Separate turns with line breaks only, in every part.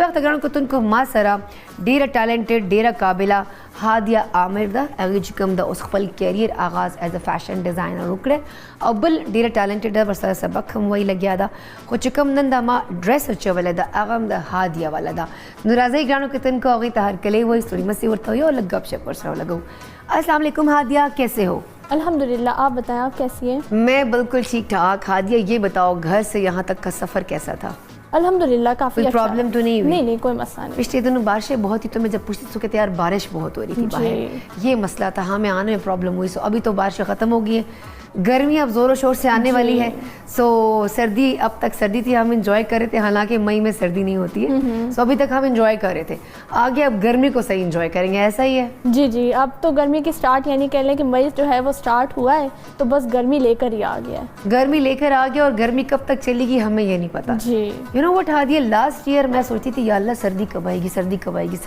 वक्त अगर को मा सरा डेरा टैलेंटेड डेरा काबिला हादिया आमिर दा अगम द उस खपल कैरियर आगाज़ एज अ फैशन डिज़ाइनर उकड़े और बिल डेरा टैलेंटेड वर्सा सबक हम वही लग गया दा को चिकम नंदा मा ड्रेस अच्छे वाला दा अगम द हादिया वाला दा नुराज़ी ग्रानों के तन को अगी तहर कले वही स्टोरी मसी वर्ता हो लग गप शप पर लगो। अस्सलाम वालेकुम हादिया, कैसे हो?
अल्हम्दुलिल्लाह, आप बताएं आप कैसी हैं?
मैं बिल्कुल ठीक ठाक। हादिया ये बताओ घर से यहाँ तक का सफ़र कैसा था?
अल्हम्दुलिल्लाह काफ़ी अच्छा।
प्रॉब्लम तो नहीं हुई?
नहीं कोई मसला नहीं।
पिछले दिनों बारिशें बहुत ही, तो मैं जब पूछती तो कहते यार बारिश बहुत हो रही थी बाहर, ये मसला था। हाँ, मैं आने में प्रॉब्लम हुई। सो अभी तो बारिशें ख़त्म हो गई है, गर्मी अब ज़ोरों शोर से आने वाली है। सो सर्दी, अब तक सर्दी थी, हम इंजॉय कर रहे थे, हालांकि मई में सर्दी नहीं होती है। सो अभी तक हम इंजॉय कर रहे थे, आगे अब गर्मी को सही इंजॉय करेंगे, ऐसा ही है?
जी, अब तो गर्मी की स्टार्ट, यानी कह लें कि मई जो है वो स्टार्ट हुआ है, तो बस गर्मी लेकर ही आ गया है।
गर्मी लेकर आ गया, और गर्मी कब तक चलेगी हमें ये नहीं पता
जी।
You know what Hadiya, last year मैं सोचती थी या अल्लाह सर्दी कब आएगी, सर्दी कब आएगी,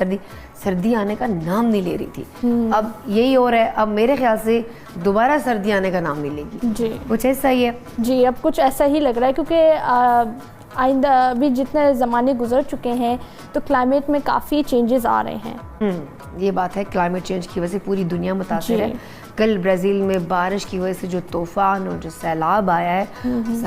सर्दी आने का नाम नहीं ले रही थी। अब यही हो रहा है, अब मेरे ख्याल से दोबारा सर्दी आने का नाम नहीं लेगी।
जी,
कुछ ऐसा ही है।
जी, अब कुछ ऐसा ही लग रहा है, क्योंकि आइंदा अभी जितने ज़माने गुजर चुके हैं तो क्लाइमेट में काफ़ी चेंजेस आ रहे हैं।
ये बात है, क्लाइमेट चेंज की वजह से पूरी दुनिया मुतासिर है। कल ब्राज़ील में बारिश की वजह से जो तूफ़ान और जो सैलाब आया है,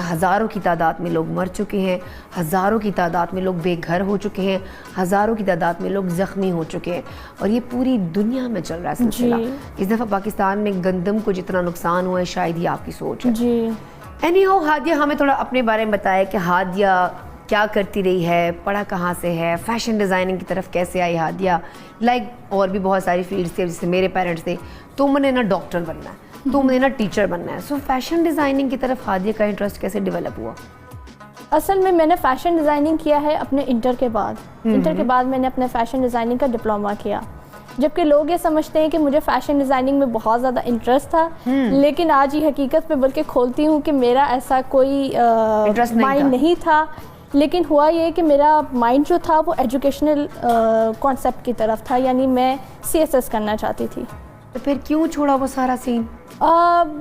हज़ारों की तादाद में लोग मर चुके हैं, हज़ारों की तादाद में लोग बेघर हो चुके हैं, हज़ारों की तादाद में लोग ज़ख्मी हो चुके हैं, और ये पूरी दुनिया में चल रहा है सिलसिला। इस दफ़ा पाकिस्तान में गंदम को जितना नुकसान हुआ है, शायद ही आपकी सोच है।
जी।
एनीहाउ हादिया, हमें थोड़ा अपने बारे में बताया कि हादिया क्या करती रही है, पढ़ा कहाँ से है, फैशन डिज़ाइनिंग की तरफ कैसे आई हादिया? लाइक और भी बहुत सारी फील्ड्स थे, जैसे मेरे पेरेंट्स थे, तुमने ना डॉक्टर बनना है, तुमने ना टीचर बनना है। सो फैशन डिज़ाइनिंग की तरफ हादिया का इंटरेस्ट कैसे डेवलप हुआ?
असल में मैंने फ़ैशन डिज़ाइनिंग किया है अपने इंटर के बाद। इंटर के बाद मैंने अपने फ़ैशन डिज़ाइनिंग का डिप्लोमा किया, जबकि लोग ये समझते हैं कि मुझे फ़ैशन डिज़ाइनिंग में बहुत ज़्यादा इंटरेस्ट था, लेकिन आज ये हकीकत पे बल्कि खोलती हूँ कि मेरा ऐसा कोई माइंड नहीं था। लेकिन हुआ ये कि मेरा माइंड जो था वो एजुकेशनल कॉन्सेप्ट की तरफ था, यानी मैं CSS करना चाहती थी।
तो फिर क्यों छोड़ा वो सारा सीन?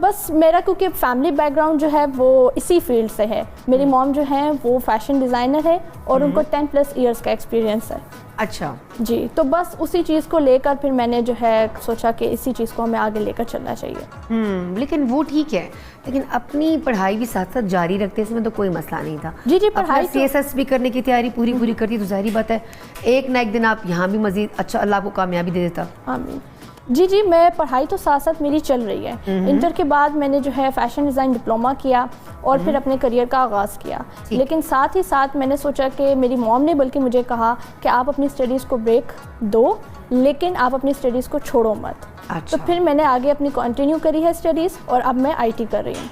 बस मेरा क्योंकि फैमिली बैकग्राउंड जो है वो इसी फील्ड से है। मेरी मॉम जो है वो फैशन डिज़ाइनर है और उनको 10+ इयर्स का एक्सपीरियंस है।
अच्छा
जी, तो बस उसी चीज़ को लेकर फिर मैंने जो है सोचा कि इसी चीज़ को हमें आगे लेकर चलना चाहिए।
लेकिन वो ठीक है, लेकिन अपनी पढ़ाई भी साथ साथ जारी रखते, इसमें तो कोई मसला नहीं था।
जी, पढ़ाई
CSS भी करने की तैयारी पूरी करती, तो जाहिर बात है एक ना एक दिन आप यहाँ भी मजीद अच्छा अल्लाह को कामयाबी दे देता।
आमीन। जी, मैं पढ़ाई तो साथ साथ मेरी चल रही है। इंटर के बाद मैंने जो है फैशन डिज़ाइन डिप्लोमा किया और फिर अपने करियर का आगाज़ किया। लेकिन साथ ही साथ मैंने सोचा कि मेरी मॉम ने बल्कि मुझे कहा कि आप अपनी स्टडीज़ को ब्रेक दो, लेकिन आप अपनी स्टडीज़ को छोड़ो मत।
अच्छा।
तो फिर मैंने आगे अपनी कंटिन्यू करी है स्टडीज़, और अब मैं IT कर रही हूँ।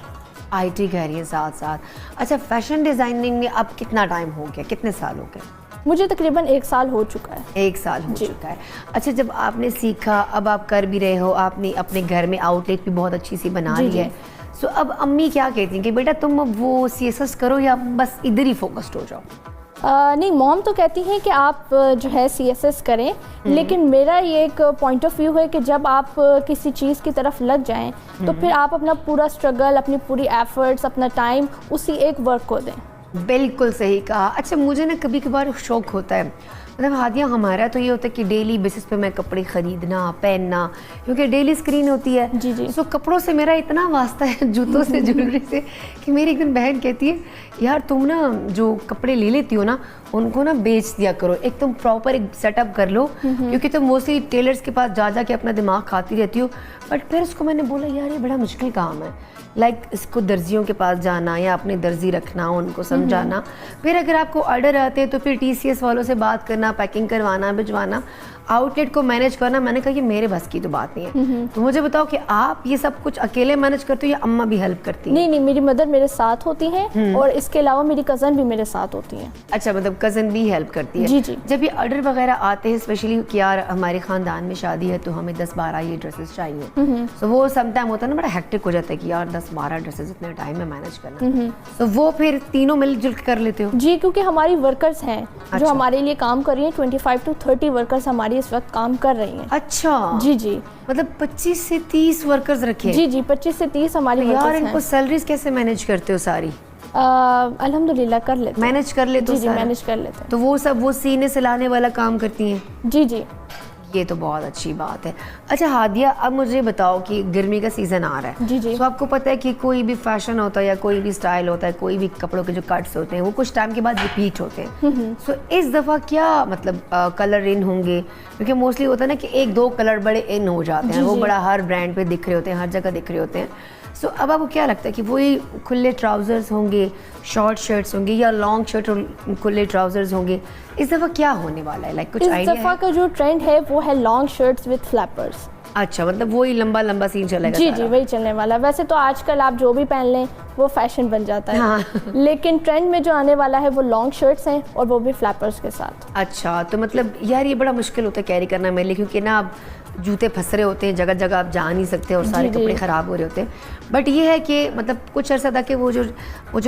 IT कर रही है साथ साथ। अच्छा, फैशन डिज़ाइनिंग में अब कितना टाइम हो गया, कितने साल हो गए?
मुझे तकरीबन 1 साल हो चुका है।
1 साल हो चुका है। अच्छा, जब आपने सीखा, अब आप कर भी रहे हो, आपने अपने घर में आउटलेट भी बहुत अच्छी सी बना ली है। सो अब अम्मी क्या कहती हैं कि बेटा तुम अब वो CSS करो या बस इधर ही फोकस्ड हो जाओ?
नहीं, मॉम तो कहती हैं कि आप जो है CSS करें, लेकिन मेरा ये एक पॉइंट ऑफ व्यू है कि जब आप किसी चीज़ की तरफ लग जाएं तो फिर आप अपना पूरा स्ट्रगल, अपनी पूरी एफर्ट्स, अपना टाइम उसी एक वर्क को दें।
बिल्कुल सही कहा। अच्छा, मुझे ना कभी कभार शौक होता है, मतलब हादिया हमारा तो ये होता है कि डेली बेसिस पे मैं कपड़े ख़रीदना, पहनना, क्योंकि डेली स्क्रीन होती है।
जी।
सो कपड़ों से मेरा इतना वास्ता है, जूतों से, ज्वेलरी से, कि मेरी एक दिन बहन कहती है यार तुम ना जो कपड़े ले लेती हो ना उनको ना बेच दिया करो, एक तुम प्रॉपर एक सेटअप कर लो, क्योंकि तुम मोस्टली टेलर्स के पास जा के अपना दिमाग खाती रहती हो। बट फिर उसको मैंने बोला यार ये बड़ा मुश्किल काम है, लाइक इसको दर्जियों के पास जाना या अपने दर्जी रखना, उनको समझाना, फिर अगर आपको ऑर्डर आते हैं तो फिर TCS वालों से बात करना, पैकिंग करवाना, भिजवाना, आउटलेट को मैनेज करना। मैंने कहा ये मेरे बस की तो बात नहीं है। तो मुझे बताओ कि आप ये सब कुछ अकेले मैनेज करते हो या अम्मा भी हेल्प करती है?
नहीं, मेरी मदर मेरे साथ होती हैं और इसके अलावा मेरी कज़न भी मेरे साथ होती हैं।
अच्छा, मतलब कज़न भी हेल्प करती है?
जी।
जब ये ऑर्डर वगैरह आते हैं, स्पेशली कि यार हमारे ख़ानदान में शादी है तो हमें 10-12 ये ड्रेसेस चाहिए, तो वो समटाइम होता है ना, बड़ा हेक्टिक हो जाता है कि यार 10-12 ड्रेसेस इतने टाइम में मैनेज करना, तो वो फिर तीनों मिलजुल कर लेते हो?
जी, क्योंकि हमारी वर्कर्स हैं जो हमारे लिए काम कर रही हैं। 25 to 30 वर्कर्स हमारी इस वक्त काम कर रही हैं।
अच्छा।
जी,
मतलब 25 से 30 वर्कर्स रखे?
जी, 25 से 30 हमारी
यार
वर्कर्स
इनको
हैं।
सैलरीज कैसे मैनेज करते हो सारी?
अल्हम्दुलिल्लाह कर लेते हैं।
मैनेज कर लेते
जी
हो
जी,
सारा?
मैनेज कर लेते हैं।
तो वो सब वो सीने सिलाने वाला काम करती हैं?
जी जी।
ये तो बहुत अच्छी बात है। अच्छा हादिया, अब मुझे बताओ कि गर्मी का सीज़न आ रहा है।
जी जी।
तो आपको पता है कि कोई भी फैशन होता है या कोई भी स्टाइल होता है, कोई भी कपड़ों के जो कट्स होते हैं वो कुछ टाइम के बाद रिपीट होते हैं। सो इस दफ़ा क्या मतलब कलर इन होंगे? क्योंकि मोस्टली होता है ना कि एक दो कलर बड़े इन हो जाते हैं,
जी
वो
जी।
बड़ा हर ब्रांड पे दिख रहे होते हैं, हर जगह दिख रहे होते हैं। सो अब आपको क्या लगता है कि वही खुले ट्राउज़र्स होंगे, शॉर्ट शर्ट्स होंगे, या लॉन्ग शर्ट और खुले ट्राउज़र्स होंगे? इस दफ़ा क्या होने वाला है? लाइक कुछ
इस
आइडिया
दफ़ा
है?
का जो ट्रेंड है वो है लॉन्ग शर्ट्स विद फ्लैपर्स।
अच्छा, मतलब वही लंबा लंबा सीन चलेगा
जी
सारा?
जी, वही चलने वाला। वैसे तो आजकल आप जो भी पहन लें वो फैशन बन जाता है।
हाँ।
लेकिन ट्रेंड में जो आने वाला है वो लॉन्ग शर्ट्स हैं, और वो भी फ्लैपर्स के साथ।
अच्छा, तो मतलब यार ये बड़ा मुश्किल होता है कैरी करना मेरे लिए, क्योंकि ना आप जूते फंस रहे होते हैं, जगह जगह आप जा नहीं सकते और सारे
जी, जी।
कपड़े ख़राब हो रहे होते हैं। बट ये है कि मतलब कुछ अर्सा तक के वो जो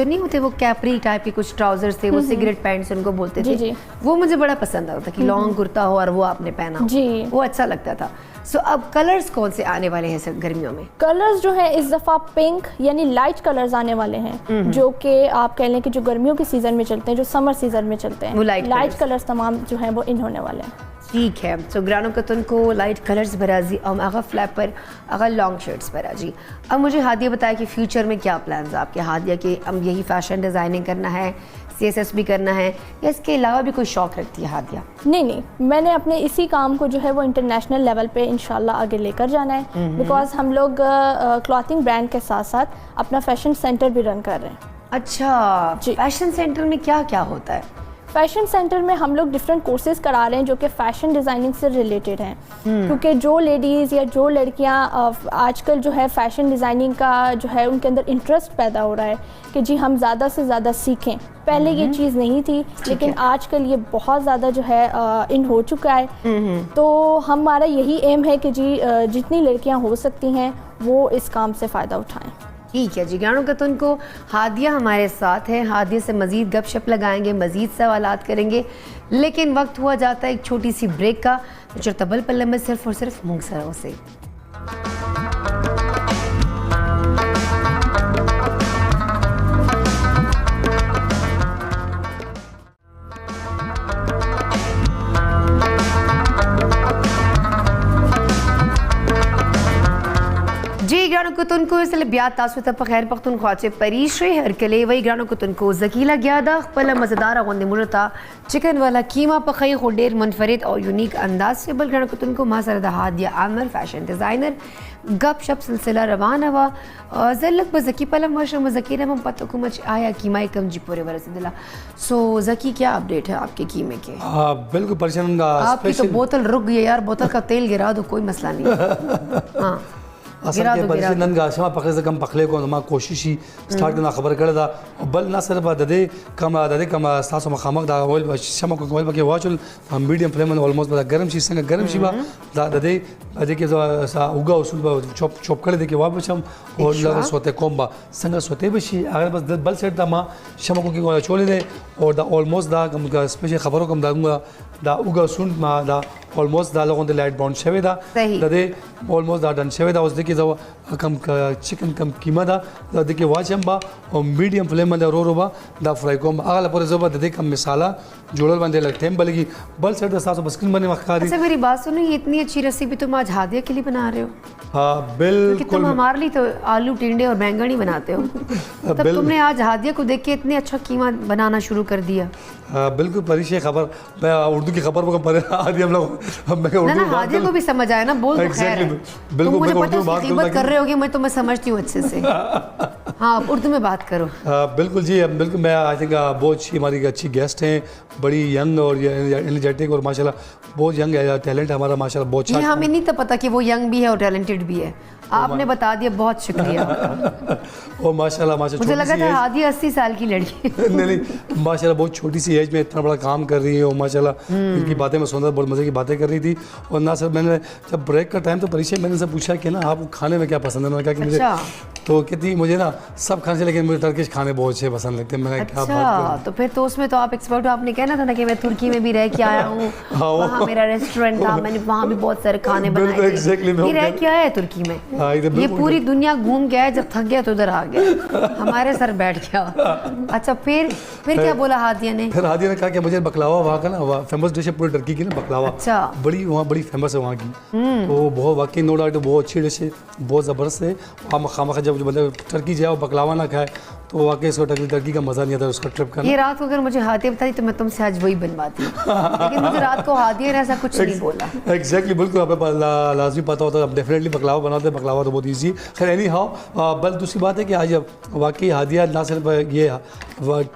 नहीं होते, वो कैपरी टाइप के कुछ ट्राउजर्स थे, वो सिगरेट पैंट्स उनको बोलते
जी,
थे,
जी।
वो मुझे बड़ा पसंद आता था कि लॉन्ग कुर्ता हो और वो आपने पहना हो,
जी।
वो अच्छा लगता था। सो अब कलर्स कौन से आने वाले हैं सर गर्मियों में?
कलर्स जो है इस दफ़ा पिंक यानी लाइट कलर्स आने वाले हैं, जो कि आप कह लें कि जो गर्मियों के सीज़न में चलते हैं, जो समर सीज़न में चलते हैं,
वो लाइट
कलर्स तमाम जो हैं वो इन होने वाले हैं।
ठीक है। सो ग्रानो कतन को लाइट कलर्स बराजी और आगा फ्लैपर आगा लॉन्ग शर्ट्स बराजी। अब मुझे हादिया बताया कि फ्यूचर में क्या प्लान्स आपके हादिया के? अब यही फैशन डिज़ाइनिंग करना है, CSS भी करना है, या इसके अलावा भी कोई शौक़ रखती है हादिया?
नहीं, मैंने अपने इसी काम को जो है वो इंटरनेशनल लेवल पे इंशाल्लाह आगे लेकर जाना है। बिकॉज हम लोग क्लॉथिंग ब्रांड के साथ साथ अपना फैशन सेंटर भी रन कर रहे हैं।
अच्छा,
जी।
फैशन सेंटर में क्या क्या होता है?
फैशन सेंटर में हम लोग डिफरेंट कोर्सेज करा रहे हैं जो कि फ़ैशन डिज़ाइनिंग से रिलेटेड हैं। क्योंकि जो लेडीज़ या जो लड़कियां आजकल जो है फ़ैशन डिज़ाइनिंग का जो है उनके अंदर इंटरेस्ट पैदा हो रहा है कि जी हम ज़्यादा से ज़्यादा सीखें। पहले ये चीज़ नहीं थी, लेकिन आजकल ये बहुत ज़्यादा जो है इन हो चुका है। तो हमारा यही एम है कि जी जितनी लड़कियां हो सकती हैं वो इस काम से फ़ायदा उठाएं।
ठीक है जी, ग्रानो कतन को हादिया हमारे साथ है। हादिया से मज़ीद गपशप लगाएंगे, मज़ीद सवालात करेंगे, लेकिन वक्त हुआ जाता है एक छोटी सी ब्रेक का, जो तबल पल्ले में सिर्फ और सिर्फ मूंगसरों से। जी ग्रानो कुतन को इसलिए ब्यात तासुत खैर पख्तून ख्वाचे परीशे हर कले वही ग्रानो कुतन को जकीला ग्यादा पला मज़ेदार गोंदे मुरता चिकन वाला कीमा पखई को डेर मुनफरिद और यूनिक अंदाज से बल ग्रानो कुतन को मासरदा हादिया आमर फैशन डिज़ाइनर गप शप सिलसिला रवाना हुआ जल्लक बज़की पला मशरम ज़कीर हम पता को मच आया कीमा कम जी पूरे वरस दिला। सो ज़की क्या अपडेट है आपके कीमे के?
बिल्कुल परेशान
आपकी तो बोतल रुक गई यार, बोतल का तेल गिरा दो, कोई मसला नहीं। हाँ
असल के परिचय नन गाशमा पकड़े से कम पखले को नमा कोशिशि स्टार्ट करना खबर कर दा बल ना सिर्फ ददे कम सासो मखामक दा ऑयल शमा को ऑयल के वाचल मीडियम फ्लेम में ऑलमोस्ट बदा गरम शी संग गरम शी बा ददे दे के सा उगा उसूल बा चॉप कर दे के वापस हम और लगा सोते कोम्बा संग सोते बशी अगर बस बल सेट दा मा शमा को छोले दे और दा ऑलमोस्ट दा कम का स्पेशल खबरों कम दाऊंगा दा उगा सुन मा दा ऑलमोस्ट दा लोगों दे लाइट ब्राउन शेवे दा ददे ऑलमोस्ट दा डन शेवे दा उस दे जो कम चिकन कम कीमा दा दे वाचम बा और मीडियम फ्लेम में रो रो बा दा फ्राई को अगला पर जो दे कम मसाला जोड़ल बंदे लगते हैं बल्कि बल सेट दा बस्किन बने मखारी।
अच्छा मेरी बात सुनो, ये इतनी अच्छी रेसिपी तुम आज हादिया के लिए बना रहे हो?
हाँ बिल्कुल।
तुम हमारे लिए तो आलू टिंडे और बैंगन ही बनाते हो, तब तुमने आज हादिया को देख के इतने अच्छा कीमा बनाना शुरू कर दिया।
बिल्कुल परिचय खबर, मैं उर्दू की खबर को आदि हम लोग
ना हादिया को भी समझ आया ना, बोल तो खैर है। तुम मुझे पता है कीमत कर रहे होगे, मैं तुम्हें समझती हूँ अच्छे से। हाँ उर्दू में बात करो।
बिल्कुल जी, बिल्कुल। मैं आई थिंक बहुत अच्छी हमारी अच्छी गेस्ट हैं, बड़ी यंग और एनर्जेटिक और माशाल्लाह बहुत यंग टैलेंट है हमारा माशाल्लाह बहुत अच्छा।
ये हमें नहीं तो पता कि वो यंग भी है और टैलेंटेड भी है, आपने बता दिया, बहुत शुक्रिया।
और माशाल्लाह
मुझे लगा था हादिया 80 साल की लड़की।
नहीं माशाल्लाह बहुत छोटी सी एज में इतना बड़ा काम कर रही है और माशाल्लाह इनकी बातें मैं सुन रहा, बहुत मज़े की बातें कर रही थी। और ना सर मैंने जब ब्रेक का टाइम तो परिचय मैंने से पूछा कि ना आपको खाने में क्या पसंद है, उन्होंने कहा कि मुझे तो कहती मुझे ना सब खाने से, लेकिन मुझे टर्किश खाने बहुत अच्छे पसंद लगते हैं। मैंने क्या बात
अच्छा, तो फिर तो उसमें तो आप एक्सपर्ट हो। आपने कहना था ना कि मैं तुर्की में भी रह के आया हूँ, वहाँ मेरा रेस्टोरेंट था, मैंने वहाँ भी बहुत सारे खाने बनाए थे।
exactly,
ये रह के आया है तुर्की में, ये पूरी दुनिया घूम के आया, जब थक गया तो उधर आ गया, हमारे सर बैठ गया। अच्छा, फिर क्या बोला हादिया ने?
फिर हादिया ने कहा कि मुझे बकलावा वहाँ का ना फेमस डिश है पूरी टर्की की ना, बकलावा।
अच्छा,
बड़ी वहाँ बड़ी फेमस है वहाँ की, तो बहुत वाकई नो डाउट बहुत अच्छी डिश है, बहुत ज़बरदस्त है। वहाँ खामा जब मतलब टर्की जाए और बकलावा ना खाए तो वाकई इसको टर्की का मज़ा नहीं आता उसका ट्रिप करना।
ये रात को अगर मुझे हादिया बताई तो मैं तुमसे आज वही बनवाती, लेकिन मुझे रात को हादिया ने ऐसा कुछ नहीं बोला।
एग्जैक्टली, बिल्कुल आपको लाजमी पता होता है, अब डेफिनेटली बकलावा बनाते हैं, बकलावा तो बहुत ईजी। खैर एनी हाउ, बल दूसरी बात है कि आज वाकई हादिया ना सिर्फ ये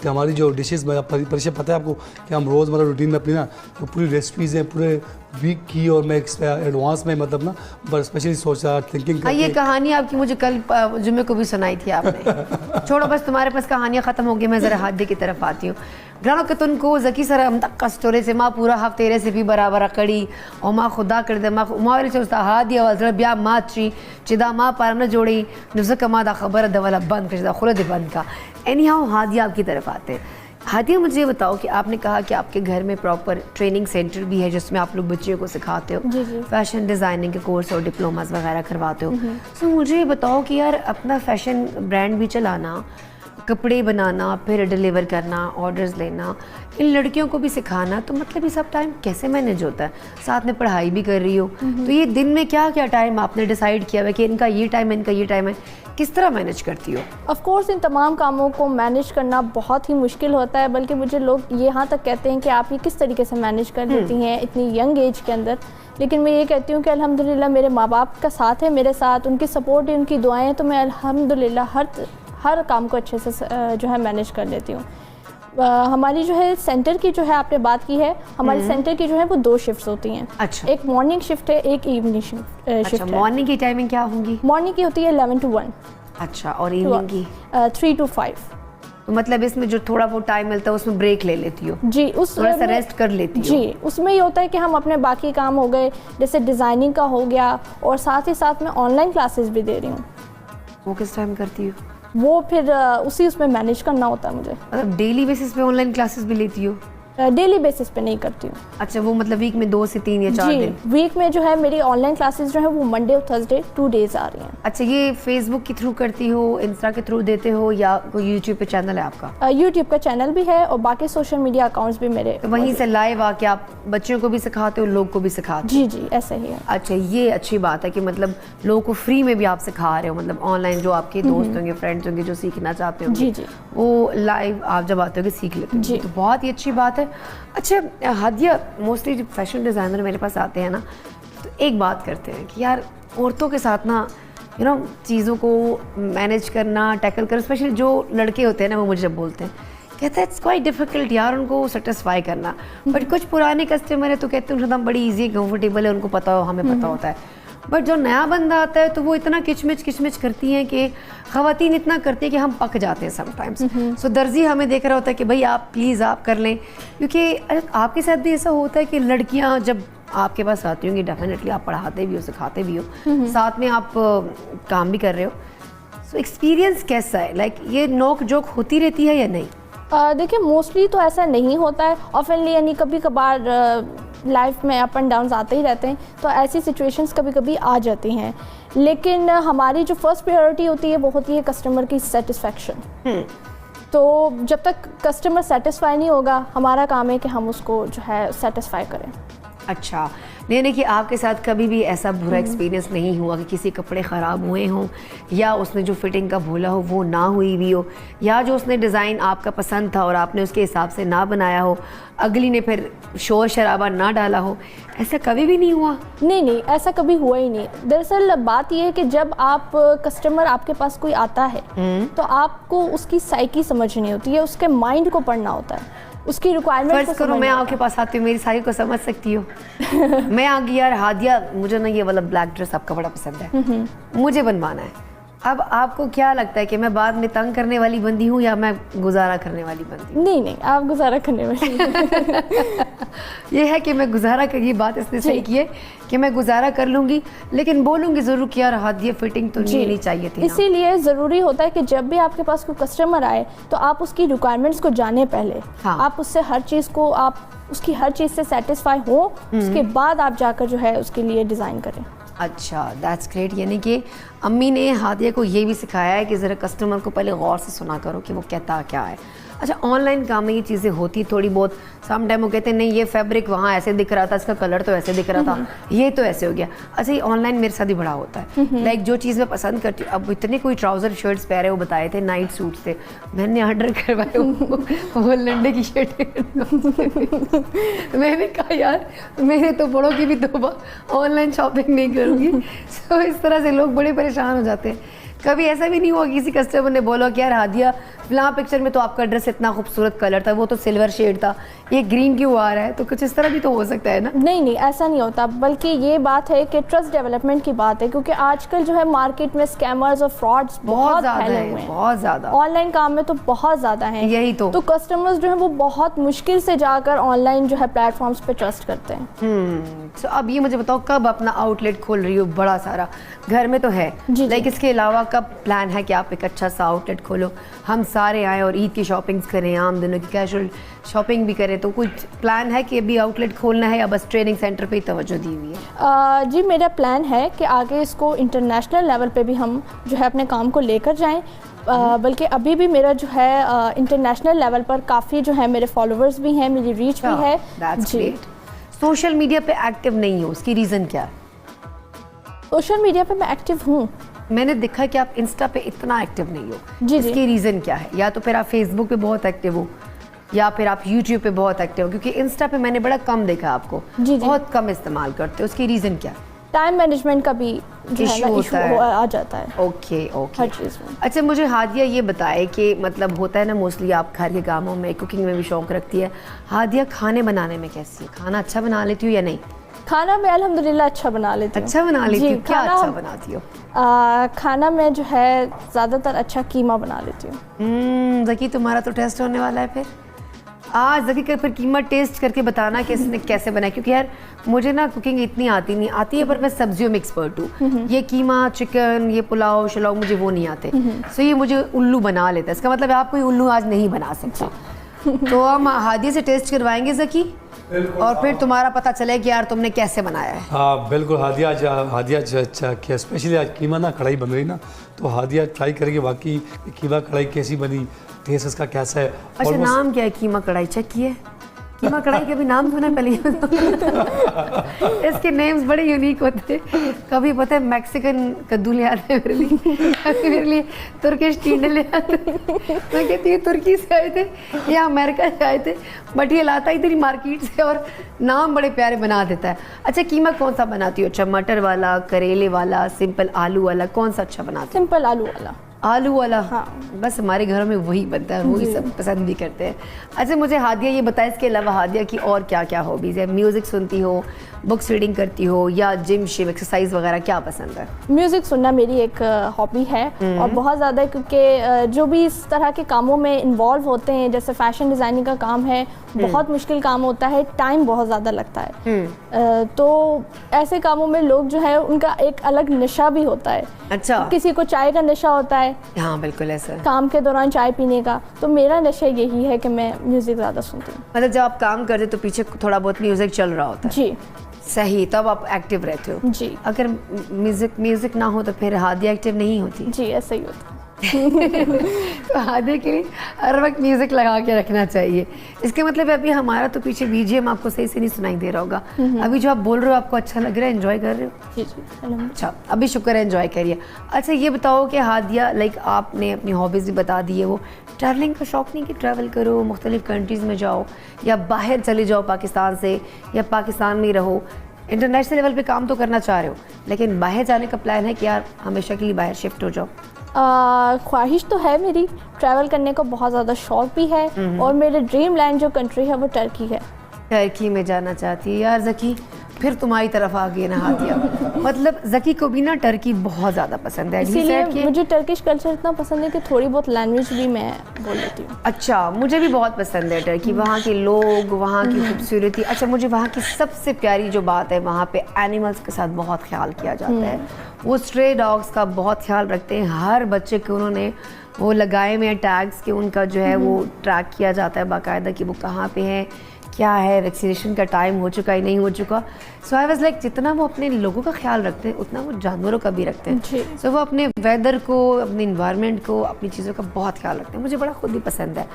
हमारी जो डिशेस में परिचय पता है आपको कि हम रोज़मर्रा रूटीन में अपनी ना जो पूरी रेसिपीज़ हैं पूरे वीक की, और मैं एडवांस में मतलब ना बस स्पेशली सोचा थिंकिंग करके।
ये कहानी आपकी मुझे कल जुम्मे को भी सुनाई थी आपने। छोड़ो बस, तुम्हारे पास कहानियाँ ख़त्म हो गई, मैं ज़रा हादिया की तरफ आती हूँ। ग्रानो के तुनको जकी सर हम तक का स्टोरी से माँ पूरा हफ्ते रेसिपी बराबर कड़ी और माँ खुदा कर दे माँ वाले से उसका हादिया वाल ब्या माँ ची चिदा माँ पार न जोड़ी नुज़ कमा दा खबर दवाला बंद कर खुद बंद का। एनी हाउ हादिया आपकी तरफ आते हैं। हादिया, मुझे ये बताओ कि आपने कहा कि आपके घर में प्रॉपर ट्रेनिंग सेंटर भी है जिसमें आप लोग बच्चियों को सिखाते हो, फैशन डिज़ाइनिंग के कोर्स और डिप्लोमास वगैरह करवाते हो। तो मुझे ये बताओ कि यार अपना फैशन ब्रांड भी चलाना, कपड़े बनाना, फिर डिलीवर करना, ऑर्डर्स लेना, इन लड़कियों को भी सिखाना, तो मतलब ये सब टाइम कैसे मैनेज होता है? साथ में पढ़ाई भी कर रही हो, तो ये दिन में क्या क्या टाइम आपने डिसाइड किया हुआ कि इनका ये टाइम है, इनका ये टाइम है, किस तरह मैनेज करती हो?
ऑफ कोर्स इन तमाम कामों को मैनेज करना बहुत ही मुश्किल होता है, बल्कि मुझे लोग यहाँ तक कहते हैं कि आप ये किस तरीके से मैनेज कर देती हैं इतनी यंग एज के अंदर। लेकिन मैं ये कहती हूँ कि अल्हम्दुलिल्लाह मेरे माँ बाप का साथ है मेरे साथ, उनकी सपोर्ट है, उनकी दुआएं हैं, तो मैं अल्हम्दुलिल्लाह हर काम को अच्छे से जो है मैनेज कर लेती हूँ। हमारी जो है सेंटर की जो है आपने बात की है, हमारी सेंटर की जो है वो 2 शिफ्ट्स होती हैं।
अच्छा,
एक मॉर्निंग शिफ्ट है, एक इवनिंग शिफ्ट
अच्छा, मॉर्निंग की टाइमिंग क्या होंगी?
मॉर्निंग की होती है 11 to 1।
अच्छा, और इवनिंग की
3 to 5।
तो मतलब इसमें जो थोड़ा बहुत टाइम मिलता है उसमें ब्रेक ले लेती हो?
जी, उस
थोड़ा सा रेस्ट कर लेती हो?
जी, उसमें ये होता है कि हम अपने बाकी काम हो गए, जैसे डिज़ाइनिंग का हो गया, और साथ ही साथ मैं ऑनलाइन क्लासेस भी दे रही हूँ।
वो किस टाइम करती हो?
वो फिर उसमें मैनेज करना होता है मुझे।
मतलब डेली बेसिस पे ऑनलाइन क्लासेस भी लेती हो?
डेली बेसिस पे नहीं करती हूँ।
अच्छा, वो मतलब वीक में 2 से 3 या 4 दिन?
वीक में जो है मेरी ऑनलाइन क्लासेस जो है वो मंडे और थर्सडे 2 डेज आ रही हैं।
अच्छा, ये फेसबुक के थ्रू करती हो, इंस्टा के थ्रू देते हो, या कोई यूट्यूब पे चैनल है आपका?
यूट्यूब का चैनल भी है और बाकी सोशल मीडिया अकाउंट्स भी मेरे।
तो वहीं से लाइव आके आप बच्चों को भी सिखाते हो, लोग को भी सिखाते हो?
जी, ऐसे ही है।
अच्छा, ये अच्छी बात है कि मतलब लोगों को फ्री में भी आप सिखा रहे हो, मतलब ऑनलाइन जो आपके दोस्त होंगे, फ्रेंड्स होंगे जो सीखना चाहते हो,
जी,
वो लाइव आप जब आते हो कि सीख लेते हो, तो बहुत ही अच्छी बात है। अच्छा हादिया, मोस्टली जब फैशन डिज़ाइनर मेरे पास आते हैं ना, तो एक बात करते हैं कि यार औरतों के साथ ना चीज़ों को मैनेज करना, टैकल करना, स्पेशली जो लड़के होते हैं ना, वो मुझे जब बोलते हैं, कहते हैं इट्स क्वाइट डिफिकल्ट यार उनको सेटिस्फाई करना। बट कुछ पुराने कस्टमर है तो कहते हैं उनका बड़ी ईजी कंफर्टेबल है, उनको पता हो, हमें पता होता है। बट जो नया बंदा आता है तो वो इतना किचमिच करती हैं कि ख़वातीन इतना करती हैं कि हम पक जाते हैं समटाइम्स। सो दर्जी हमें देख रहा होता है कि भाई आप प्लीज़ आप कर लें, क्योंकि आपके साथ भी ऐसा होता है कि लड़कियां जब आपके पास आती होंगी, डेफिनेटली आप पढ़ाते भी हो, सिखाते भी हो, साथ में आप काम भी कर रहे हो। सो एक्सपीरियंस कैसा है? लाइक ये नोक जोक होती रहती है या नहीं?
देखिए, मोस्टली तो ऐसा नहीं होता है, ऑफनली यानी कभी कभार लाइफ में अप एंड डाउन्स आते ही रहते हैं, तो ऐसी सिचुएशंस कभी कभी आ जाती हैं। लेकिन हमारी जो फर्स्ट प्रायोरिटी होती है वो होती है कस्टमर की सेटिस्फेक्शन। तो जब तक कस्टमर सेटिस्फाई नहीं होगा, हमारा काम है कि हम उसको जो है सेटिस्फाई करें।
अच्छा, यानी कि आपके साथ कभी भी ऐसा बुरा एक्सपीरियंस नहीं हुआ कि किसी कपड़े ख़राब हुए हों, या उसने जो फिटिंग का बोला हो वो ना हुई भी हो, या जो उसने डिज़ाइन आपका पसंद था और आपने उसके हिसाब से ना बनाया हो, अगली ने फिर शोर शराबा ना डाला हो? ऐसा कभी भी नहीं हुआ?
नहीं, ऐसा कभी हुआ ही नहीं। दरअसल बात यह है कि जब आप कस्टमर आपके पास कोई आता है तो आपको उसकी साइकी समझनी होती है, उसके माइंड को पढ़ना होता है, उसकी रिक्वायरमेंट।
फर्ज करो मैं आपके पास आती हूँ, मेरी साड़ी को समझ सकती हो? मैं आ गई, यार हादिया मुझे ना ये वाला ब्लैक ड्रेस आपका बड़ा पसंद है, मुझे बनवाना है, अब आपको क्या लगता है कि मैं बाद में तंग करने वाली बंदी हूँ या मैं गुजारा करने वाली बंदी हूँ?
नहीं नहीं, आप गुजारा करने वाली
ये है कि मैं गुजारा कर, ये बात इसने सही की है कि मैं गुजारा कर लूँगी, लेकिन बोलूँगी ज़रूर कि यार हादिया फिटिंग तो नहीं चाहिए थी ना।
इसीलिए ज़रूरी होता है कि जब भी आपके पास कोई कस्टमर आए तो आप उसकी रिक्वायरमेंट्स को जाने पहले।
हाँ।
आप उससे हर चीज़ को, आप उसकी हर चीज़ से सेटिस्फाई हो, उसके बाद आप जाकर जो है उसके लिए डिज़ाइन करें।
अच्छा, दैट्स ग्रेट। यानी कि अम्मी ने हादिया को ये भी सिखाया है कि ज़रा कस्टमर को पहले गौर से सुना करो कि वो कहता क्या है। अच्छा, ऑनलाइन काम में ये चीज़ें होती थोड़ी बहुत, सम टाइम वो कहते हैं नहीं ये फैब्रिक वहाँ ऐसे दिख रहा था, इसका कलर तो ऐसे दिख रहा था, ये तो ऐसे हो गया। अच्छा, ये ऑनलाइन मेरे साथ ही बड़ा होता है। लाइक जो चीज़ मैं पसंद करती हूँ, अब इतने कोई ट्राउज़र शर्ट्स पहने वो बताए थे, नाइट सूट्स थे, मैंने ऑर्डर करवाए वो लंडे की शर्ट। मैंने कहा यार मेरे तो बड़ों की भी तौबा, ऑनलाइन शॉपिंग नहीं करूँगी। सो इस तरह से लोग बड़े परेशान हो जाते हैं। कभी ऐसा भी नहीं हुआ किसी कस्टमर ने बोला कि यार हादिया फिलहाल पिक्चर में तो आपका ड्रेस इतना खूबसूरत कलर था, वो तो सिल्वर शेड था, ये ग्रीन क्यों आ रहा है? तो कुछ इस तरह भी तो हो सकता है ना?
नहीं नहीं, ऐसा नहीं होता, बल्कि ये बात है कि ट्रस्ट डेवलपमेंट की बात है, क्योंकि आजकल जो है मार्केट में स्कैमर्स और फ्रॉड्स बहुत फैले हुए हैं,
बहुत ज़्यादा।
ऑनलाइन काम में तो बहुत ज़्यादा हैं।
यही तो
कस्टमर्स जो है वो बहुत मुश्किल से जाकर ऑनलाइन जो है प्लेटफॉर्म्स पे ट्रस्ट करते हैं।
तो अब ये मुझे बताओ कब अपना आउटलेट खोल रही हो? बड़ा सारा घर में तो है, लाइक इसके अलावा कब प्लान है कि आप एक अच्छा सा आउटलेट खोलो, हम सारे आए और ईद की शॉपिंग्स करें, आम दिनों की कैजुअल शॉपिंग भी करें? तो कुछ प्लान है कि अभी आउटलेट खोलना है या बस ट्रेनिंग सेंटर पे ही तवज्जो दी हुई है?
जी, मेरा प्लान है कि आगे इसको इंटरनेशनल लेवल पे भी हम जो है अपने काम को लेकर जाएं। बल्कि अभी भी मेरा जो है इंटरनेशनल लेवल पर काफ़ी जो है मेरे फॉलोअर्स भी हैं, मेरी रीच भी है।
जी। सोशल मीडिया पे एक्टिव नहीं हो, उसकी रीज़न क्या है?
सोशल मीडिया पे मैं एक्टिव हूँ।
मैंने देखा कि आप इंस्टा पे इतना एक्टिव नहीं हो।
जी,
इसकी रीज़न क्या है? या तो फिर आप फेसबुक पे बहुत एक्टिव हो या फिर आप यूट्यूब पे बहुत एक्टिव हो, क्योंकि इंस्टा पे मैंने बड़ा कम देखा आपको।
जी,
बहुत कम इस्तेमाल करते हो। उसकी रीज़न क्या है?
टाइम मैनेजमेंट का भी
इशू होता है,
आ जाता है।
ओके
हर चीज़ में।
अच्छा, मुझे हादिया ये बताए कि मतलब होता है ना मोस्टली आप घर के कामों में, कुकिंग में भी शौक रखती है, हादिया खाने बनाने में कैसी है? खाना अच्छा बना लेती हो या नहीं?
खाना मैं अल्हम्दुलिल्लाह अच्छा बना लेती हूँ।
अच्छा बना लेती हूँ? क्या अच्छा बनाती हो?
खाना में जो है ज़्यादातर अच्छा कीमा बना लेती हूँ।
ज़की, तुम्हारा तो टेस्ट होने वाला है फिर आज। ज़की का फिर कीमा टेस्ट करके बताना कि इसने कैसे बनाया, क्योंकि यार मुझे ना कुकिंग इतनी नहीं आती है, पर मैं सब्जियों में एक्सपर्ट हूँ। ये कीमा, चिकन, ये पुलाव शलाव मुझे वो नहीं आते। सो ये मुझे उल्लू बना लेता है। इसका मतलब आप कोई उल्लू आज नहीं बना सकता। तो हम हादिया से टेस्ट करवाएंगे ज़की, और फिर तुम्हारा पता चले कि यार तुमने कैसे बनाया है।
हाँ बिल्कुल, हादिया अच्छा, स्पेशली आज कीमा ना कढ़ाई बन रही ना, तो हादिया ट्राई करेंगे वाकई कीमा कढ़ाई कैसी बनी, टेस्ट इसका कैसा है।
अच्छा, नाम क्या है कीमा कढ़ाई? चेक किए कीमा कढ़ाई के भी नाम सुना पहले? इसके नेम्स बड़े यूनिक होते हैं। कभी पता है मैक्सिकन कद्दू ले आते हैं मेरे लिए, कभी मेरे लिए तुर्किश टींडे ले आते हैं। मैं कहती हूँ तुर्की से आए थे या अमेरिका से आए थे, बट ये लाता ही तेरी मार्केट से और नाम बड़े प्यारे बना देता है। अच्छा, कीमा कौन सा बनाती हो? अच्छा, मटर वाला, करेले वाला, सिंपल आलू वाला, कौन सा अच्छा बनाती हो?
सिंपल आलू वाला।
आलू वाला?
हाँ।
बस हमारे घरों में वही बनता है, वही सब पसंद भी करते हैं। अच्छा, मुझे हादिया ये बताए इसके अलावा हादिया की और क्या क्या हॉबीज़ है? म्यूज़िक सुनती हो, बुक्स रीडिंग करती हो, या जिम शिम एक्सरसाइज वगैरह, क्या पसंद है?
म्यूज़िक सुनना मेरी एक हॉबी है, और बहुत ज़्यादा, क्योंकि जो भी इस तरह के कामों में इन्वॉल्व होते हैं, जैसे फैशन डिज़ाइनिंग का काम है, बहुत मुश्किल काम होता है, टाइम बहुत ज़्यादा लगता है। तो ऐसे कामों में लोग जो है उनका एक अलग नशा भी होता है।
अच्छा,
किसी को चाय का नशा होता है,
हाँ बिल्कुल ऐसा,
काम के दौरान चाय पीने का। तो मेरा नशा यही है कि मैं म्यूज़िक ज़्यादा सुनती हूँ।
मतलब जब आप काम करते तो पीछे थोड़ा बहुत म्यूज़िक चल रहा होता है?
जी
सही, तब आप एक्टिव रहते हो।
जी।
अगर म्यूज़िक ना हो तो फिर हादिया एक्टिव नहीं होती?
जी, ऐसा ही होता है।
तो हादिया के लिए हर वक्त म्यूज़िक लगा के रखना चाहिए। इसके मतलब अभी हमारा तो पीछे बीजीएम आपको सही से नहीं सुनाई दे रहा होगा। अभी जो आप बोल रहे हो आपको अच्छा लग रहा है, एंजॉय कर रहे हो?
जी जी,
अच्छा, अभी शुक्र है, एंजॉय करिए। अच्छा, ये बताओ कि हादिया लाइक आपने अपनी हॉबीज़ भी बता दी है, वो ट्रैवलिंग का शौक़ नहीं कि ट्रैवल करो, मुख्तलिफ कंट्रीज़ में जाओ या बाहर चले जाओ पाकिस्तान से, या पाकिस्तान में ही रहो? इंटरनेशनल लेवल पे काम तो करना चाह रहे हो, लेकिन बाहर जाने का प्लान है कि यार हमेशा के लिए बाहर शिफ्ट हो जाओ?
ख्वाहिश तो है मेरी, ट्रैवल करने का बहुत ज़्यादा शौक़ भी है, और मेरे ड्रीम लैंड जो कंट्री है वो टर्की है।
टर्की में जाना चाहती है? यार ज़की, फिर तुम्हारी तरफ आ गई ना हादिया। मतलब ज़की को भी ना टर्की बहुत ज़्यादा पसंद है,
इसीलिए मुझे टर्किश कल्चर इतना पसंद है कि थोड़ी बहुत लैंग्वेज भी मैं बोल लेती हूँ।
अच्छा, मुझे भी बहुत पसंद है टर्की, वहाँ के लोग, वहाँ की खूबसूरती। अच्छा, मुझे वहाँ की सबसे प्यारी जो बात है, वहाँ पे एनिमल्स के साथ बहुत ख्याल किया जाता है। वो स्ट्रे डॉग्स का बहुत ख्याल रखते हैं। हर बच्चे के उन्होंने वो लगाए हुए हैं टैग्स के, उनका जो है वो ट्रैक किया जाता है बाकायदा कि वो कहाँ पे हैं, क्या है, वैक्सीनेशन का टाइम हो चुका है नहीं हो चुका। सो आई वाज लाइक जितना वो अपने लोगों का ख्याल रखते हैं उतना वो जानवरों का भी रखते हैं। सो वो अपने वेदर को, अपने इन्वायरमेंट को, अपनी चीज़ों का बहुत ख्याल रखते हैं। मुझे बड़ा खुद भी पसंद है।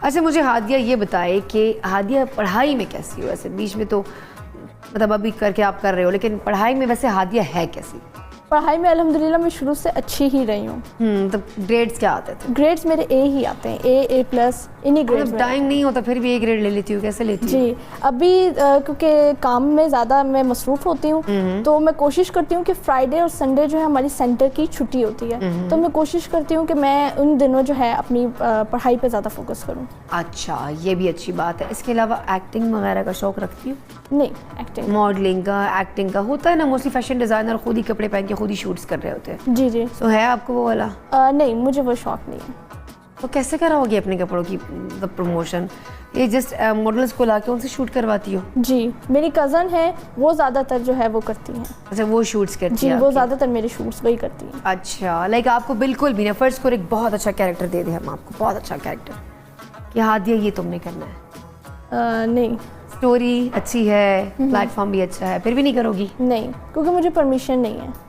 अच्छा, मुझे हादिया ये बताए कि हादिया पढ़ाई में कैसी हो? वैसे बीच में तो मतलब अभी करके आप कर रहे हो, लेकिन पढ़ाई में वैसे हादिया है कैसी?
पढ़ाई में अल्हम्दुलिल्लाह मैं शुरू से अच्छी ही रही हूँ।
तो ग्रेड्स क्या आते थे?
ग्रेड्स मेरे ए ही आते हैं, A+, इन्हीं ग्रेड्स में।
टाइम नहीं होता फिर भी A ग्रेड ले लेती हूँ, कैसे लेती हूँ?
जी, अभी क्योंकि काम में ज़्यादा मैं मसरूफ़ होती हूँ, तो मैं कोशिश करती हूँ कि फ्राइडे और संडे जो है हमारी सेंटर की छुट्टी होती है, तो मैं कोशिश करती हूँ कि मैं उन दिनों जो है अपनी पढ़ाई पे ज़्यादा फोकस करूँ।
अच्छा, ये भी अच्छी बात है। इसके अलावा एक्टिंग वगैरह का शौक़ रखती हूँ?
नहीं, एक्टिंग,
मॉडलिंग का, एक्टिंग का होता है ना, मोस्टली फैशन डिज़ाइनर खुद ही कपड़े पहन के खुद ही शूट्स कर रहे होते हैं।
जी जी।
तो है आपको वो वाला?
नहीं, मुझे वो शौक़ नहीं है।
तो कैसे कराओगे अपने कपड़ों की प्रमोशन? ये जस्ट मॉडल्स को लाके उनसे शूट करवाती हो?
जी, मेरी कज़न है, वो ज़्यादातर जो है वो करती हैं।
अच्छा, वो शूट्स करती है?
जी, वो ज़्यादातर मेरे शूट्स वही करती हैं।
अच्छा, लाइक आपको बिल्कुल भी ना, फर्स्ट को एक बहुत अच्छा कैरेक्टर दे दे हम आपको, बहुत अच्छा कैरेक्टर कि हादिया ये तुमने करना है।
नहीं,
स्टोरी अच्छी है, प्लेटफॉर्म भी अच्छा है, फिर भी नहीं करोगी?
नहीं, क्योंकि मुझे परमिशन नहीं है।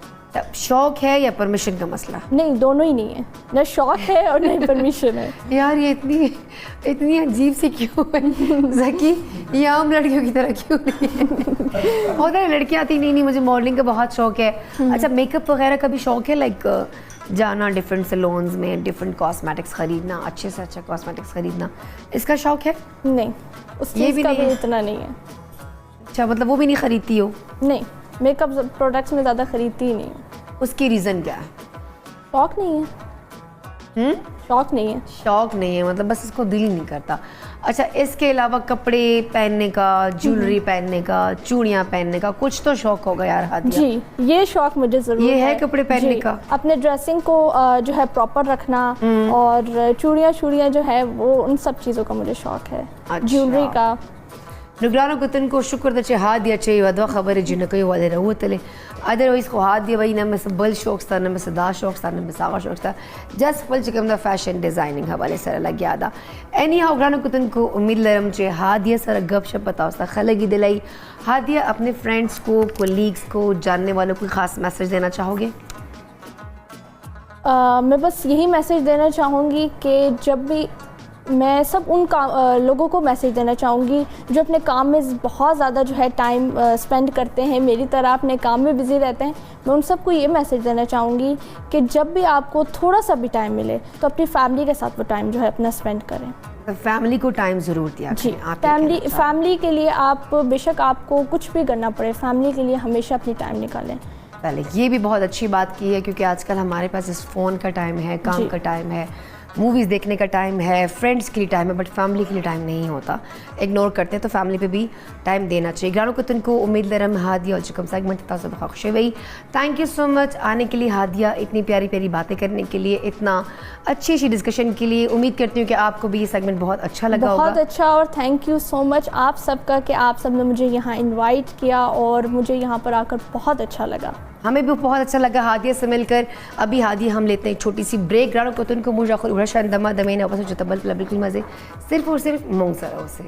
शौक है या परमिशन का मसला?
नहीं, दोनों ही नहीं है, ना शौक है और ना परमिशन है।
यार ये इतनी अजीब सी क्यों है ज़की? ये आम लड़कियों की तरह क्यों नहीं है? होता है लड़कियाँ आती नहीं मुझे मॉडलिंग का बहुत शौक है। अच्छा, मेकअप वगैरह का भी शौक है? लाइक जाना डिफरेंट सैलून्स में, डिफरेंट कॉस्मेटिक्स खरीदना, अच्छे से अच्छा कॉस्मेटिक्स खरीदना, इसका शौक है?
नहीं, उस चीज़ का भी इतना नहीं है।
अच्छा, मतलब वो भी नहीं खरीदती हो?
नहीं, मेकअप प्रोडक्ट्स में ज़्यादा खरीदती ही नहीं हूँ।
उसकी रीज़न क्या है?
शौक नहीं है। शौक नहीं है।
शौक नहीं है, मतलब बस इसको दिल ही नहीं करता। अच्छा, इसके अलावा कपड़े पहनने का, ज्वेलरी पहनने का, चूड़ियाँ पहनने का, कुछ तो शौक होगा यार हादिया?
जी, ये शौक मुझे ज़रूर
ये है कपड़े पहनने का?
अपने ड्रेसिंग को जो है प्रॉपर रखना, और चूड़ियाँ जो है वो उन सब चीज़ों का मुझे शौक है।
अच्छा।
ज्वेलरी का।
नुकरानो को तुमको शुक्र दे हादिया चाहिए वदवा खबर जिन कोई वाले रहूतले अदरवाइज को हादिया वही ना में से बल शौक था, ना में से दा शौक था, ना में सागा शौक था, जस्ट पल चिकम द फैशन डिजाइनिंग हवाले सर लग गया था। एनी हाउ ग्रानो को तुमको उम्मीद लरम चे हादिया सर गपशप बताओ सा खलगी दिलाई। हादिया अपने फ्रेंड्स को, कोलीग्स को, जानने वालों को खास मैसेज देना चाहोगे?
मैं बस यही मैसेज देना चाहूँगी कि जब भी मैं सब उन लोगों को मैसेज देना चाहूँगी जो अपने काम में बहुत ज़्यादा जो है टाइम स्पेंड करते हैं, मेरी तरह अपने काम में बिज़ी रहते हैं। मैं उन सबको ये मैसेज देना चाहूँगी कि जब भी आपको थोड़ा सा भी टाइम मिले तो अपनी फैमिली के साथ वो टाइम जो है अपना स्पेंड करें।
फैमिली को टाइम ज़रूर दिया
जी, फैमिली के लिए आप बेशक आपको कुछ भी करना पड़े, फैमिली के लिए हमेशा अपनी टाइम निकालें।
पहले ये भी बहुत अच्छी बात की है, क्योंकि आजकल हमारे पास इस फ़ोन का टाइम है, काम का टाइम है, मूवीज़ देखने का टाइम है, फ्रेंड्स के लिए टाइम है, बट फैमिली के लिए टाइम नहीं होता, इग्नोर करते हैं। तो फैमिली पे भी टाइम देना चाहिए। ग्रानो को तुमको उम्मीद लरम हादिया और चिकम सेगमेंट खुश वही। थैंक यू सो मच आने के लिए हादिया, इतनी प्यारी प्यारी बातें करने के लिए, इतना अच्छी सी डिस्कशन के लिए। उम्मीद करती हूँ कि आपको भी ये सेगमेंट बहुत अच्छा लगा होगा।
बहुत अच्छा, और थैंक यू सो मच आप सबका कि आप सब ने मुझे यहाँ इन्वाइट किया और मुझे यहाँ पर आकर बहुत अच्छा लगा।
हमें भी बहुत अच्छा लगा हादिया से मिलकर। अभी हादिया हम लेते हैं एक छोटी सी ब्रेक। ग्रानो को तुमको मुझे दमा दमे ना बिल्कुल मज़े, सिर्फ और सिर्फ मोंग सरों से।